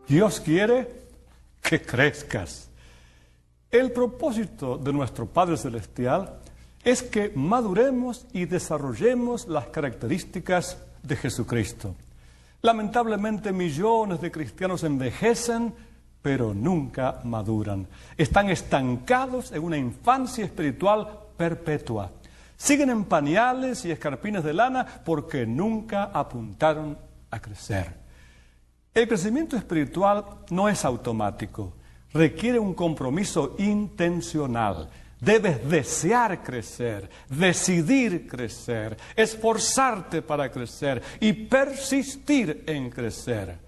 Dios quiere que crezcas. El propósito de nuestro Padre Celestial es que maduremos y desarrollemos las características de Jesucristo. Lamentablemente millones de cristianos envejecen, pero nunca maduran. Están estancados en una infancia espiritual perpetua. Siguen en pañales y escarpines de lana porque nunca apuntaron a crecer. El crecimiento espiritual no es automático, requiere un compromiso intencional. Debes desear crecer, decidir crecer, esforzarte para crecer y persistir en crecer.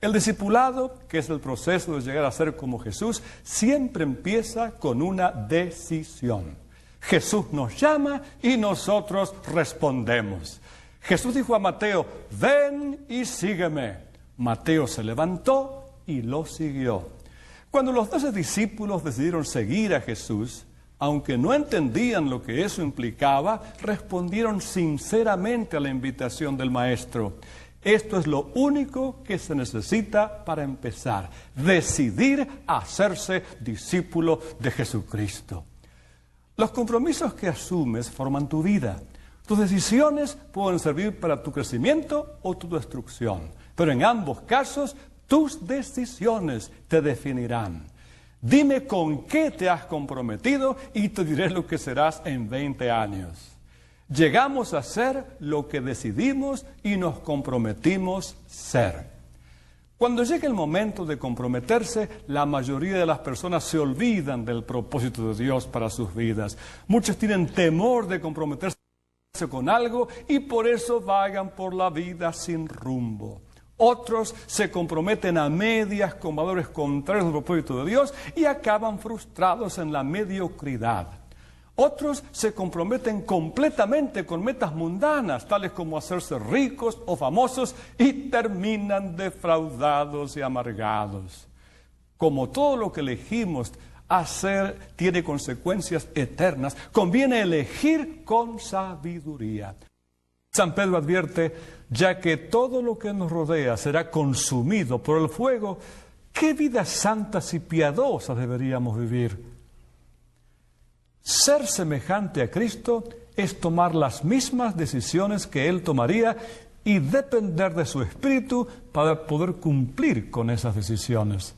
El discipulado, que es el proceso de llegar a ser como Jesús, siempre empieza con una decisión. Jesús nos llama y nosotros respondemos. Jesús dijo a Mateo, ven y sígueme. Mateo se levantó y lo siguió. Cuando los 12 discípulos decidieron seguir a Jesús, aunque no entendían lo que eso implicaba, respondieron sinceramente a la invitación del Maestro. Esto es lo único que se necesita para empezar, decidir hacerse discípulo de Jesucristo. Los compromisos que asumes forman tu vida. Tus decisiones pueden servir para tu crecimiento o tu destrucción, pero en ambos casos, tus decisiones te definirán. Dime con qué te has comprometido y te diré lo que serás en 20 años. Llegamos a ser lo que decidimos y nos comprometimos ser. Cuando llega el momento de comprometerse, la mayoría de las personas se olvidan del propósito de Dios para sus vidas. Muchos tienen temor de comprometerse con algo y por eso vagan por la vida sin rumbo. Otros se comprometen a medias con valores contrarios al propósito de Dios y acaban frustrados en la mediocridad. Otros se comprometen completamente con metas mundanas, tales como hacerse ricos o famosos, y terminan defraudados y amargados. Como todo lo que elegimos hacer tiene consecuencias eternas, conviene elegir con sabiduría. San Pedro advierte, ya que todo lo que nos rodea será consumido por el fuego, ¿qué vidas santas y piadosas deberíamos vivir? Ser semejante a Cristo es tomar las mismas decisiones que Él tomaría y depender de su Espíritu para poder cumplir con esas decisiones.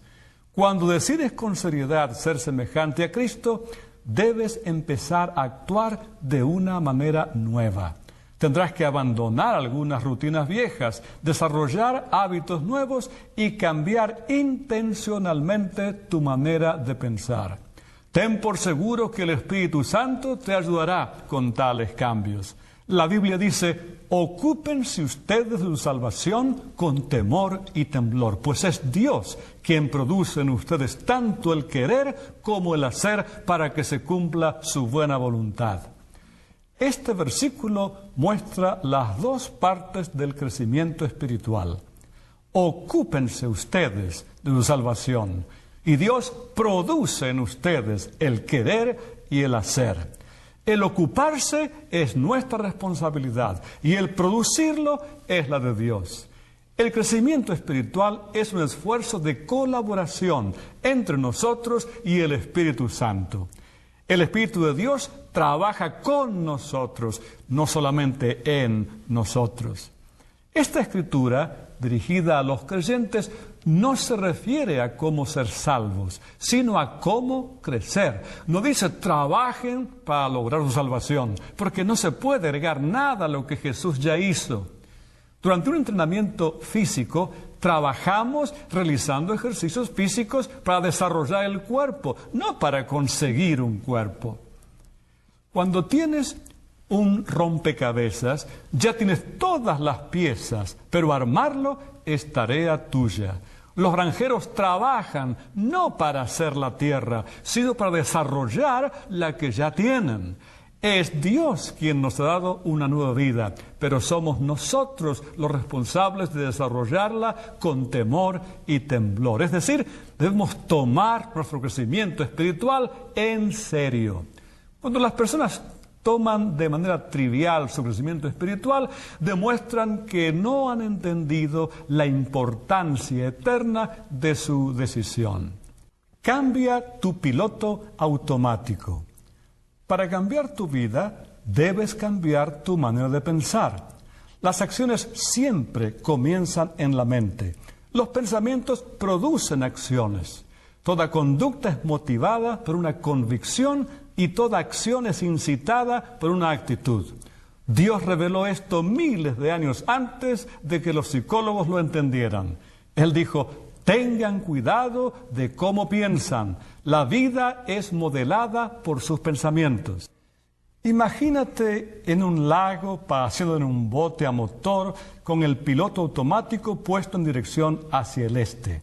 Cuando decides con seriedad ser semejante a Cristo, debes empezar a actuar de una manera nueva. Tendrás que abandonar algunas rutinas viejas, desarrollar hábitos nuevos y cambiar intencionalmente tu manera de pensar. Ten por seguro que el Espíritu Santo te ayudará con tales cambios. La Biblia dice, ocúpense ustedes de su salvación con temor y temblor, pues es Dios quien produce en ustedes tanto el querer como el hacer para que se cumpla su buena voluntad. Este versículo muestra las dos partes del crecimiento espiritual. Ocúpense ustedes de su salvación y Dios produce en ustedes el querer y el hacer. El ocuparse es nuestra responsabilidad y el producirlo es la de Dios. El crecimiento espiritual es un esfuerzo de colaboración entre nosotros y el Espíritu Santo. El Espíritu de Dios trabaja con nosotros, no solamente en nosotros. Esta escritura, dirigida a los creyentes, no se refiere a cómo ser salvos, sino a cómo crecer. No dice trabajen para lograr su salvación, porque no se puede agregar nada a lo que Jesús ya hizo. Durante un entrenamiento físico, trabajamos realizando ejercicios físicos para desarrollar el cuerpo, no para conseguir un cuerpo. Cuando tienes un rompecabezas, ya tienes todas las piezas, pero armarlo es tarea tuya. Los granjeros trabajan no para hacer la tierra, sino para desarrollar la que ya tienen. Es Dios quien nos ha dado una nueva vida, pero somos nosotros los responsables de desarrollarla con temor y temblor. Es decir, debemos tomar nuestro crecimiento espiritual en serio. Cuando las personas toman de manera trivial su crecimiento espiritual, demuestran que no han entendido la importancia eterna de su decisión. Cambia tu piloto automático. Para cambiar tu vida, debes cambiar tu manera de pensar. Las acciones siempre comienzan en la mente. Los pensamientos producen acciones. Toda conducta es motivada por una convicción y toda acción es incitada por una actitud. Dios reveló esto miles de años antes de que los psicólogos lo entendieran. Él dijo: tengan cuidado de cómo piensan. La vida es modelada por sus pensamientos. Imagínate en un lago paseando en un bote a motor con el piloto automático puesto en dirección hacia el este.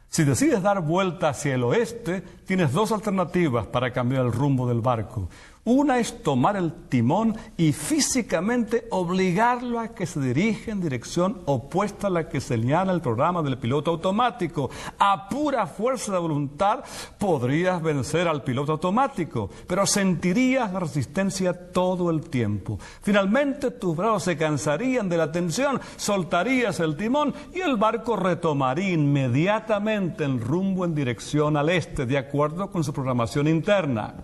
Si decides dar vuelta hacia el oeste, tienes dos alternativas para cambiar el rumbo del barco. Una es tomar el timón y físicamente obligarlo a que se dirija en dirección opuesta a la que señala el programa del piloto automático. A pura fuerza de voluntad podrías vencer al piloto automático, pero sentirías la resistencia todo el tiempo. Finalmente tus brazos se cansarían de la tensión, soltarías el timón y el barco retomaría inmediatamente el rumbo en dirección al este, de acuerdo con su programación interna.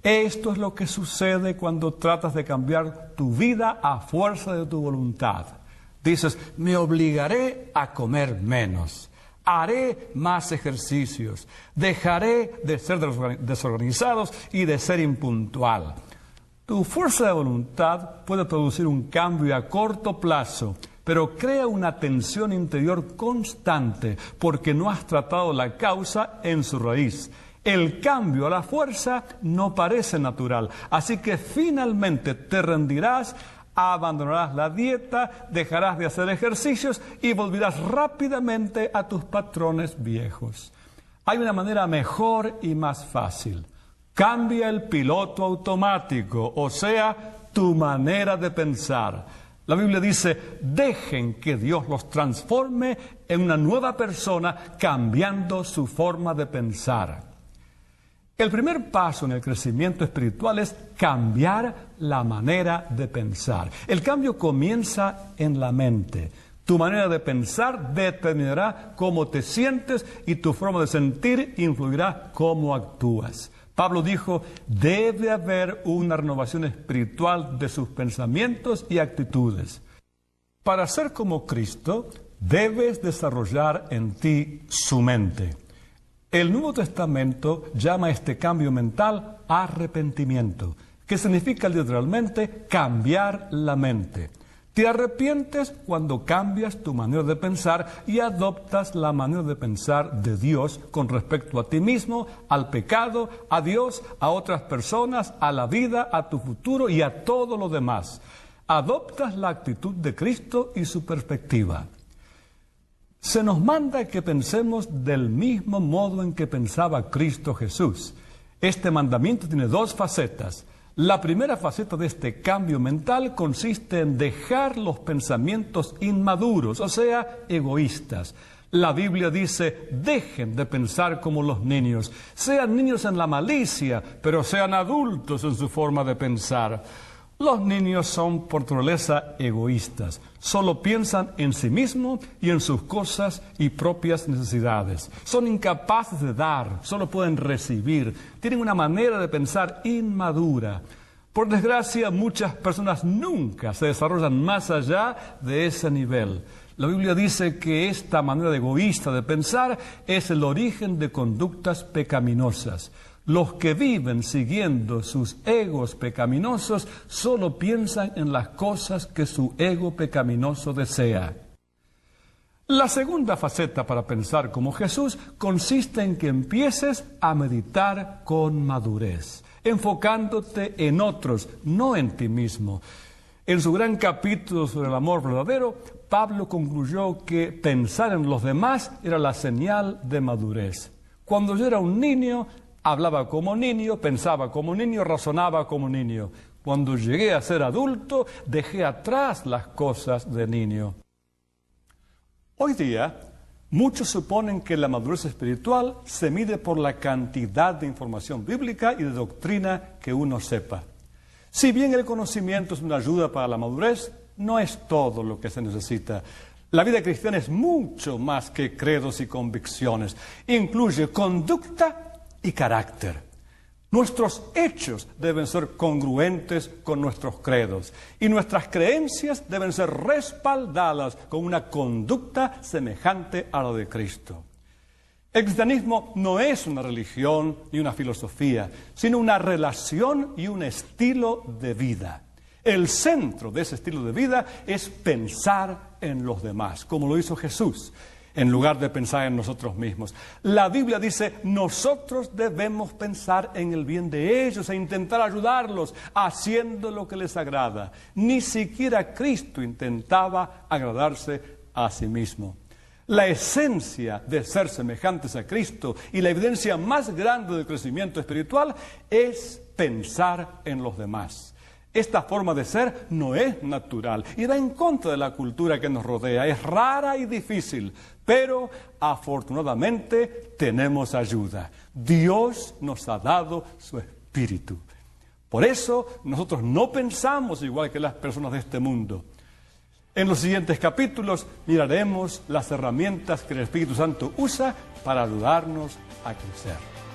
Esto es lo que sucede cuando tratas de cambiar tu vida a fuerza de tu voluntad. Dices: me obligaré a comer menos, haré más ejercicios, dejaré de ser desorganizados y de ser impuntual. Tu fuerza de voluntad puede producir un cambio a corto plazo, pero crea una tensión interior constante porque no has tratado la causa en su raíz. El cambio a la fuerza no parece natural, así que finalmente te rendirás, abandonarás la dieta, dejarás de hacer ejercicios y volverás rápidamente a tus patrones viejos. Hay una manera mejor y más fácil. Cambia el piloto automático, o sea, tu manera de pensar. La Biblia dice: dejen que Dios los transforme en una nueva persona, cambiando su forma de pensar. El primer paso en el crecimiento espiritual es cambiar la manera de pensar. El cambio comienza en la mente. Tu manera de pensar determinará cómo te sientes y tu forma de sentir influirá cómo actúas. Pablo dijo: debe haber una renovación espiritual de sus pensamientos y actitudes. Para ser como Cristo, debes desarrollar en ti su mente. El Nuevo Testamento llama a este cambio mental arrepentimiento, que significa literalmente cambiar la mente. Te arrepientes cuando cambias tu manera de pensar y adoptas la manera de pensar de Dios con respecto a ti mismo, al pecado, a Dios, a otras personas, a la vida, a tu futuro y a todo lo demás. Adoptas la actitud de Cristo y su perspectiva. Se nos manda que pensemos del mismo modo en que pensaba Cristo Jesús. Este mandamiento tiene dos facetas. La primera faceta de este cambio mental consiste en dejar los pensamientos inmaduros, o sea, egoístas. La Biblia dice: dejen de pensar como los niños. Sean niños en la malicia, pero sean adultos en su forma de pensar. Los niños son por naturaleza egoístas. Solo piensan en sí mismos y en sus cosas y propias necesidades. Son incapaces de dar, solo pueden recibir. Tienen una manera de pensar inmadura. Por desgracia, muchas personas nunca se desarrollan más allá de ese nivel. La Biblia dice que esta manera egoísta de pensar es el origen de conductas pecaminosas. Los que viven siguiendo sus egos pecaminosos solo piensan en las cosas que su ego pecaminoso desea. La segunda faceta para pensar como Jesús consiste en que empieces a meditar con madurez, enfocándote en otros, no en ti mismo. En su gran capítulo sobre el amor verdadero, Pablo concluyó que pensar en los demás era la señal de madurez. Cuando yo era un niño, hablaba como niño, pensaba como niño, razonaba como niño. Cuando llegué a ser adulto, dejé atrás las cosas de niño. Hoy día, muchos suponen que la madurez espiritual se mide por la cantidad de información bíblica y de doctrina que uno sepa. Si bien el conocimiento es una ayuda para la madurez, no es todo lo que se necesita. La vida cristiana es mucho más que credos y convicciones. Incluye conducta y carácter. Nuestros hechos deben ser congruentes con nuestros credos y nuestras creencias deben ser respaldadas con una conducta semejante a la de Cristo. El cristianismo no es una religión ni una filosofía, sino una relación y un estilo de vida. El centro de ese estilo de vida es pensar en los demás, como lo hizo Jesús, en lugar de pensar en nosotros mismos. La Biblia dice, nosotros debemos pensar en el bien de ellos e intentar ayudarlos, haciendo lo que les agrada. Ni siquiera Cristo intentaba agradarse a sí mismo. La esencia de ser semejantes a Cristo y la evidencia más grande del crecimiento espiritual es pensar en los demás. Esta forma de ser no es natural y va en contra de la cultura que nos rodea. Es rara y difícil, pero afortunadamente tenemos ayuda. Dios nos ha dado su Espíritu. Por eso nosotros no pensamos igual que las personas de este mundo. En los siguientes capítulos miraremos las herramientas que el Espíritu Santo usa para ayudarnos a crecer.